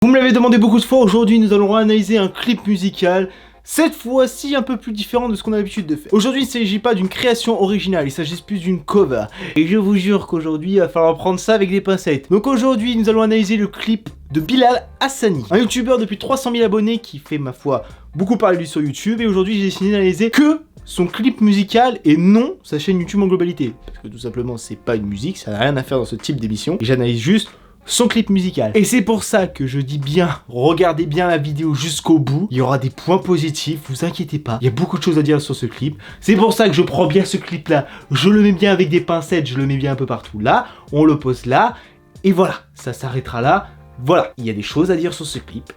Vous me l'avez demandé beaucoup de fois, aujourd'hui nous allons analyser un clip musical, cette fois-ci un peu plus différent de ce qu'on a l'habitude de faire. Aujourd'hui il ne s'agit pas d'une création originale, il s'agit plus d'une cover. Et je vous jure qu'aujourd'hui il va falloir prendre ça avec des pincettes. Donc aujourd'hui nous allons analyser le clip de Bilal Hassani, un youtubeur depuis 300 000 abonnés qui fait ma foi beaucoup parler de lui sur YouTube. Et aujourd'hui j'ai décidé d'analyser que son clip musical et non sa chaîne YouTube en globalité. Parce que tout simplement c'est pas une musique, ça n'a rien à faire dans ce type d'émission. Et j'analyse juste son clip musical. Et c'est pour ça que je dis bien, regardez bien la vidéo jusqu'au bout. Il y aura des points positifs, vous inquiétez pas. Il y a beaucoup de choses à dire sur ce clip. C'est pour ça que je prends bien ce clip là. Je le mets bien avec des pincettes, je le mets bien un peu partout. Là, on le pose là. Et voilà, ça s'arrêtera là. Voilà, il y a des choses à dire sur ce clip.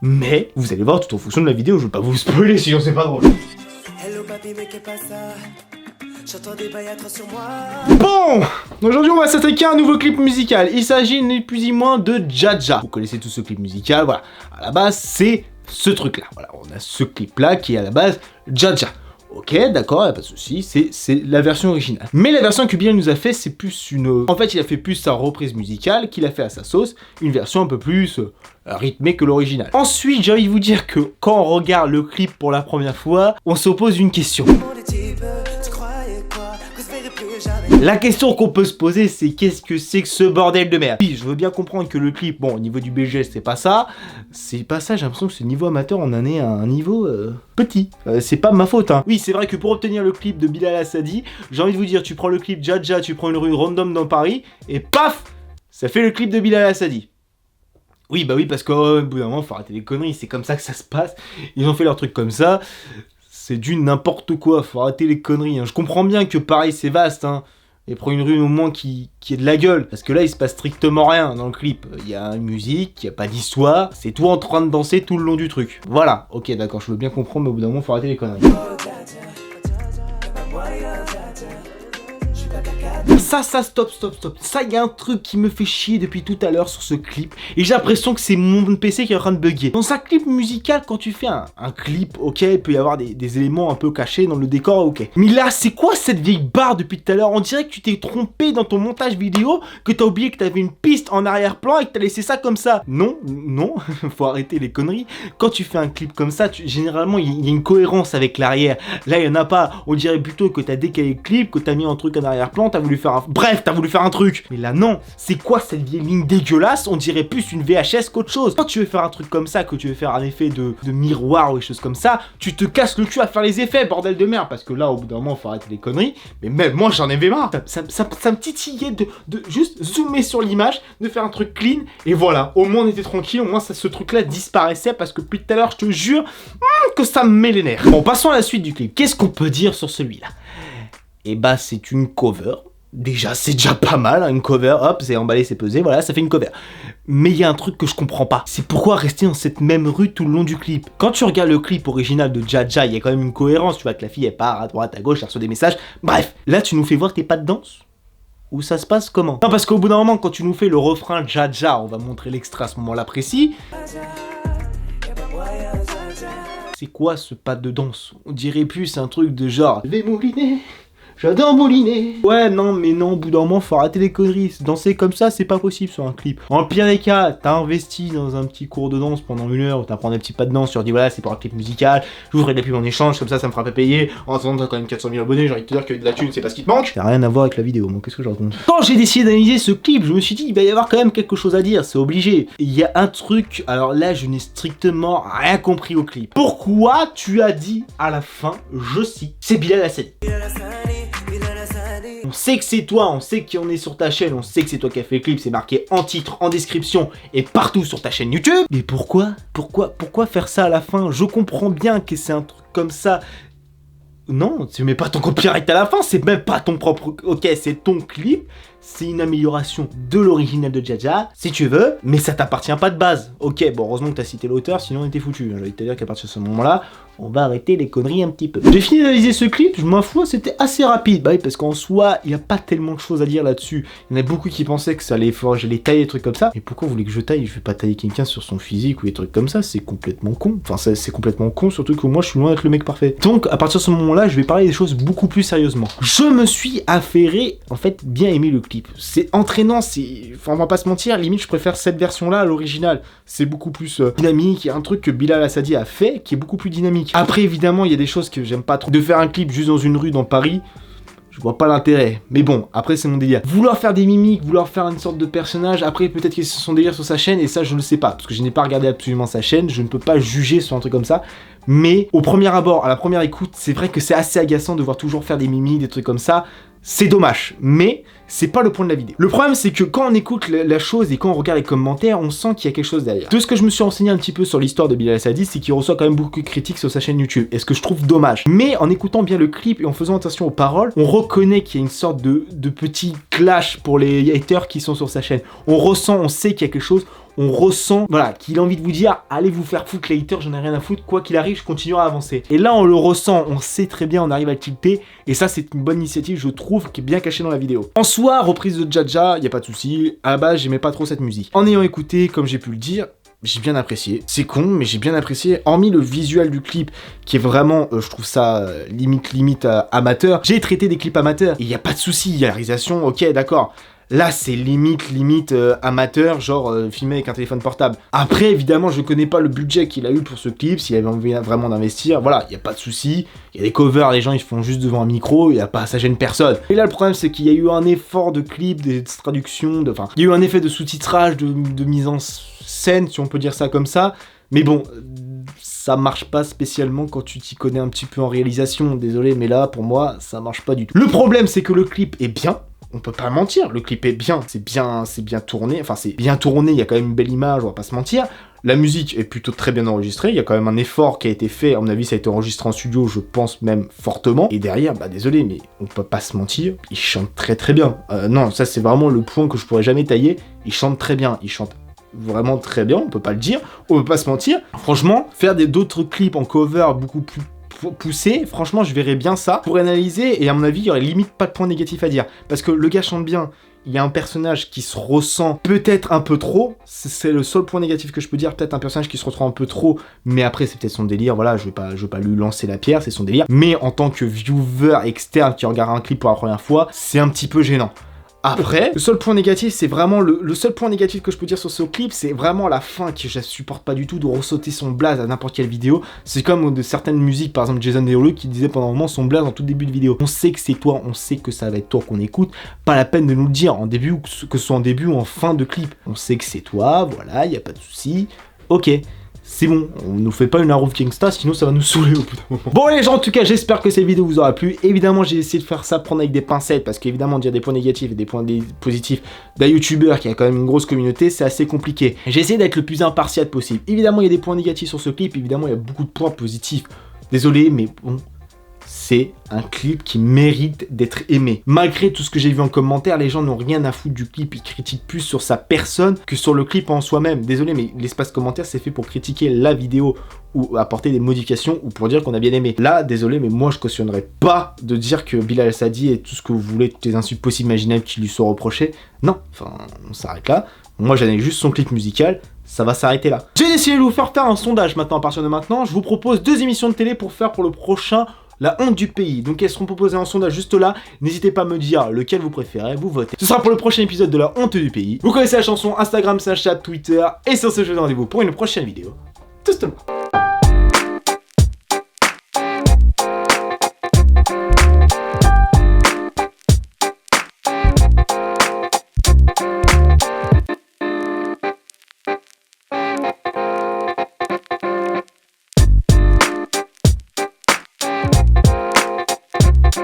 Mais vous allez voir tout en fonction de la vidéo, je vais pas vous spoiler sinon c'est pas drôle. Hello papi, mais qu'est pas ça? J'entends des bails sur moi. Bon, aujourd'hui on va s'attaquer à un nouveau clip musical. Il s'agit ni plus ni moins de Jaja. Vous connaissez tout ce clip musical, voilà. À la base, c'est ce truc là. Voilà, on a ce clip là qui est à la base Jaja. Ok, d'accord, y'a pas de souci, c'est la version originale. Mais la version que Bilal nous a fait, c'est plus une... En fait, il a fait plus sa reprise musicale qu'il a fait à sa sauce, une version un peu plus rythmée que l'original. Ensuite, j'ai envie de vous dire que quand on regarde le clip pour la première fois, on se pose une question. La question qu'on peut se poser, c'est qu'est-ce que c'est que ce bordel de merde? Oui, je veux bien comprendre que le clip, bon, au niveau du BG, c'est pas ça. C'est pas ça, j'ai l'impression que ce niveau amateur, on en est à un niveau petit. C'est pas ma faute, hein. Oui, c'est vrai que pour obtenir le clip de Bilal Hassani, j'ai envie de vous dire, tu prends le clip Jaja, tu prends une rue random dans Paris, et paf, ça fait le clip de Bilal Hassani. Oui, bah oui, parce qu'au bout d'un moment, faut arrêter les conneries, c'est comme ça que ça se passe. Ils ont fait leur truc comme ça. C'est du n'importe quoi, faut arrêter les conneries, hein. Je comprends bien que Paris, c'est vaste, hein. Et prends une rue au moins qui ait de la gueule. Parce que là, il se passe strictement rien dans le clip. Il y a une musique, il n'y a pas d'histoire. C'est tout en train de danser tout le long du truc. Voilà. Ok, d'accord, je veux bien comprendre, mais au bout d'un moment, faut arrêter les conneries. Ça, stop. Ça, il y a un truc qui me fait chier depuis tout à l'heure sur ce clip. Et j'ai l'impression que c'est mon PC qui est en train de bugger. Dans un clip musical, quand tu fais un clip, ok, il peut y avoir des éléments un peu cachés dans le décor, ok. Mais là, c'est quoi cette vieille barre depuis tout à l'heure? On dirait que tu t'es trompé dans ton montage vidéo, que t'as oublié que t'avais une piste en arrière-plan et que t'as laissé ça comme ça. Non, faut arrêter les conneries. Quand tu fais un clip comme ça, généralement, il y a une cohérence avec l'arrière. Là, il y en a pas. On dirait plutôt que t'as décalé le clip, que t'as mis un truc en arrière-plan, t'as voulu faire un... Bref, t'as voulu faire un truc. Mais là, non. C'est quoi cette vieille ligne dégueulasse? On dirait plus une VHS qu'autre chose. Quand tu veux faire un truc comme ça, que tu veux faire un effet de miroir ou des choses comme ça, tu te casses le cul à faire les effets, bordel de merde. Parce que là, au bout d'un moment, faut arrêter les conneries. Mais même moi, j'en avais marre. Ça me titillait de juste zoomer sur l'image, de faire un truc clean. Et voilà. Au moins, on était tranquille. Au moins, ce truc-là disparaissait. Parce que depuis tout à l'heure, je te jure que ça me met les nerfs. Bon, passons à la suite du clip. Qu'est-ce qu'on peut dire sur celui-là? Et bah, c'est une cover. Déjà, c'est déjà pas mal, hein, une cover, hop, c'est emballé, c'est pesé, voilà, ça fait une cover. Mais il y a un truc que je comprends pas, c'est pourquoi rester dans cette même rue tout le long du clip. Quand tu regardes le clip original de Jaja, il y a quand même une cohérence, tu vois que la fille, elle part à droite, à gauche, elle reçoit des messages, bref. Là, tu nous fais voir tes pas de danse? Ou ça se passe comment? Non, parce qu'au bout d'un moment, quand tu nous fais le refrain Jaja, on va montrer l'extrait à ce moment-là précis. C'est quoi ce pas de danse? On dirait plus un truc de genre, je vais mouliner. J'adore mouliner. Ouais, non, mais non, au bout d'un moment, faut arrêter les conneries. Danser comme ça, c'est pas possible sur un clip. En le pire des cas, t'as investi dans un petit cours de danse pendant 1 heure, où t'apprends des petits pas de danse, tu leur dis voilà, c'est pour un clip musical, je vous ferai de la pub en échange, comme ça me fera pas payer. En attendant, t'as quand même 400 000 abonnés, j'ai envie de te dire que de la thune, c'est pas ce qui te manque. Ça n'a rien à voir avec la vidéo, moi, qu'est-ce que je raconte? Quand j'ai décidé d'analyser ce clip, je me suis dit, il va y avoir quand même quelque chose à dire, c'est obligé. Il y a un truc, alors là, je n'ai strictement rien compris au clip. Pourquoi tu as dit à la fin, je cite, c'est Bilal Hassani? On sait que c'est toi, on sait qu'on est sur ta chaîne, on sait que c'est toi qui as fait le clip, c'est marqué en titre, en description et partout sur ta chaîne YouTube. Mais pourquoi faire ça à la fin? Je comprends bien que c'est un truc comme ça. Non, tu mets pas ton copyright à la fin, c'est même pas ton propre... Ok, c'est ton clip, c'est une amélioration de l'original de Jaja, si tu veux, mais ça t'appartient pas de base. Ok, bon, heureusement que t'as cité l'auteur, sinon on était foutu. J'ai envie de te dire qu'à partir de ce moment-là, on va arrêter les conneries un petit peu. J'ai fini d'analyser ce clip, je m'en fous, c'était assez rapide. Bah oui, parce qu'en soi, il n'y a pas tellement de choses à dire là-dessus. Il y en a beaucoup qui pensaient que ça allait fort, j'allais tailler des trucs comme ça. Mais pourquoi vous voulez que je taille? Je vais pas tailler quelqu'un sur son physique ou des trucs comme ça, c'est complètement con. Enfin, c'est complètement con, surtout que moi, je suis loin d'être le mec parfait. Donc, à partir de ce moment-là, je vais parler des choses beaucoup plus sérieusement. Je me suis affairé, en fait, bien aimé le clip. C'est entraînant, enfin, on va pas se mentir, limite, je préfère cette version-là à l'original. C'est beaucoup plus dynamique, il y a un truc que Bilal Hassadi a fait qui est beaucoup plus dynamique. Après, évidemment, il y a des choses que j'aime pas trop. De faire un clip juste dans une rue dans Paris, je vois pas l'intérêt. Mais bon, après, c'est mon délire. Vouloir faire des mimiques, vouloir faire une sorte de personnage, après, peut-être que c'est son délire sur sa chaîne, et ça, je ne sais pas. Parce que je n'ai pas regardé absolument sa chaîne, je ne peux pas juger sur un truc comme ça. Mais au premier abord, à la première écoute, c'est vrai que c'est assez agaçant de voir toujours faire des mimiques, des trucs comme ça. C'est dommage, mais c'est pas le point de la vidéo. Le problème, c'est que quand on écoute la chose et quand on regarde les commentaires, on sent qu'il y a quelque chose derrière. Tout ce que je me suis renseigné un petit peu sur l'histoire de Bilal Hassadi, c'est qu'il reçoit quand même beaucoup de critiques sur sa chaîne YouTube, et ce que je trouve dommage. Mais en écoutant bien le clip et en faisant attention aux paroles, on reconnaît qu'il y a une sorte de petit clash pour les haters qui sont sur sa chaîne. On ressent, on sait qu'il y a quelque chose, on ressent, voilà, qu'il a envie de vous dire, allez vous faire foutre les haters, j'en ai rien à foutre, quoi qu'il arrive, je continuerai à avancer. Et là, on le ressent, on sait très bien, on arrive à le tilter, et ça, c'est une bonne initiative, je trouve, qui est bien cachée dans la vidéo. En soi, reprise de Jaja, y a pas de souci. À la base, j'aimais pas trop cette musique. En ayant écouté, comme j'ai pu le dire, j'ai bien apprécié. C'est con, mais j'ai bien apprécié. Hormis le visuel du clip, qui est vraiment, je trouve ça limite amateur. J'ai traité des clips amateurs, et y a pas de souci, y a la réalisation, ok, d'accord. Là, c'est limite amateur, genre filmé avec un téléphone portable. Après, évidemment, je connais pas le budget qu'il a eu pour ce clip, s'il avait envie vraiment d'investir. Voilà, y a pas de souci. Il y a des covers, les gens ils font juste devant un micro, ça gêne personne. Et là, le problème, c'est qu'il y a eu un effort de clip, des traductions, enfin, il y a eu un effet de sous-titrage, de mise en scène, si on peut dire ça comme ça. Mais bon, ça marche pas spécialement quand tu t'y connais un petit peu en réalisation. Désolé, mais là, pour moi, ça marche pas du tout. Le problème, c'est que le clip est bien. On peut pas mentir, le clip est bien, c'est bien tourné, enfin c'est bien tourné, il y a quand même une belle image, on va pas se mentir. La musique est plutôt très bien enregistrée, il y a quand même un effort qui a été fait, à mon avis ça a été enregistré en studio, je pense même fortement. Et derrière, bah désolé, mais on peut pas se mentir, il chante très très bien. Non, ça c'est vraiment le point que je pourrais jamais tailler, il chante très bien, il chante vraiment très bien, on peut pas le dire, on peut pas se mentir. Franchement, faire d'autres clips en cover beaucoup plus poussé, franchement je verrais bien ça pour analyser, et à mon avis il y aurait limite pas de point négatif à dire, parce que le gars chante bien, il y a un personnage qui se ressent peut-être un peu trop, c'est le seul point négatif que je peux dire, peut-être un personnage qui se ressent un peu trop, mais après c'est peut-être son délire, voilà, je vais pas lui lancer la pierre, c'est son délire, mais en tant que viewer externe qui regarde un clip pour la première fois, c'est un petit peu gênant. Après, le seul point négatif, c'est vraiment le seul point négatif que je peux dire sur ce clip, c'est vraiment la fin que je supporte pas du tout, de ressauter son blaze à n'importe quelle vidéo. C'est comme de certaines musiques, par exemple Jason Derulo qui disait pendant un moment son blaze en tout début de vidéo. On sait que c'est toi, on sait que ça va être toi qu'on écoute, pas la peine de nous le dire en début, que ce soit en début ou en fin de clip. On sait que c'est toi, voilà, y a pas de souci. Ok. C'est bon, on nous fait pas une Arrow Kingsta, sinon ça va nous saouler au bout d'un moment. Bon les gens, en tout cas, j'espère que cette vidéo vous aura plu. Évidemment, j'ai essayé de faire ça, prendre avec des pincettes, parce qu'évidemment, dire des points négatifs et des points positifs d'un youtubeur qui a quand même une grosse communauté, c'est assez compliqué. J'ai essayé d'être le plus impartial possible. Évidemment, il y a des points négatifs sur ce clip, évidemment, il y a beaucoup de points positifs. Désolé, mais bon, c'est un clip qui mérite d'être aimé. Malgré tout ce que j'ai vu en commentaire, les gens n'ont rien à foutre du clip, ils critiquent plus sur sa personne que sur le clip en soi-même. Désolé, mais l'espace commentaire, c'est fait pour critiquer la vidéo ou apporter des modifications ou pour dire qu'on a bien aimé. Là, désolé, mais moi, je cautionnerais pas de dire que Bilal Hassadi est tout ce que vous voulez, toutes les insultes possibles imaginables qui lui sont reprochées. Non, enfin, on s'arrête là. Moi, j'analyse juste son clip musical. Ça va s'arrêter là. J'ai décidé de vous faire un sondage maintenant, à partir de maintenant. Je vous propose 2 émissions de télé pour faire pour le prochain La honte du pays. Donc elles seront proposées en sondage juste là. N'hésitez pas à me dire lequel vous préférez, vous votez. Ce sera pour le prochain épisode de La honte du pays. Vous connaissez la chanson, Instagram, Snapchat, Twitter. Et sur ce, je vous donne rendez-vous pour une prochaine vidéo. Tout simplement.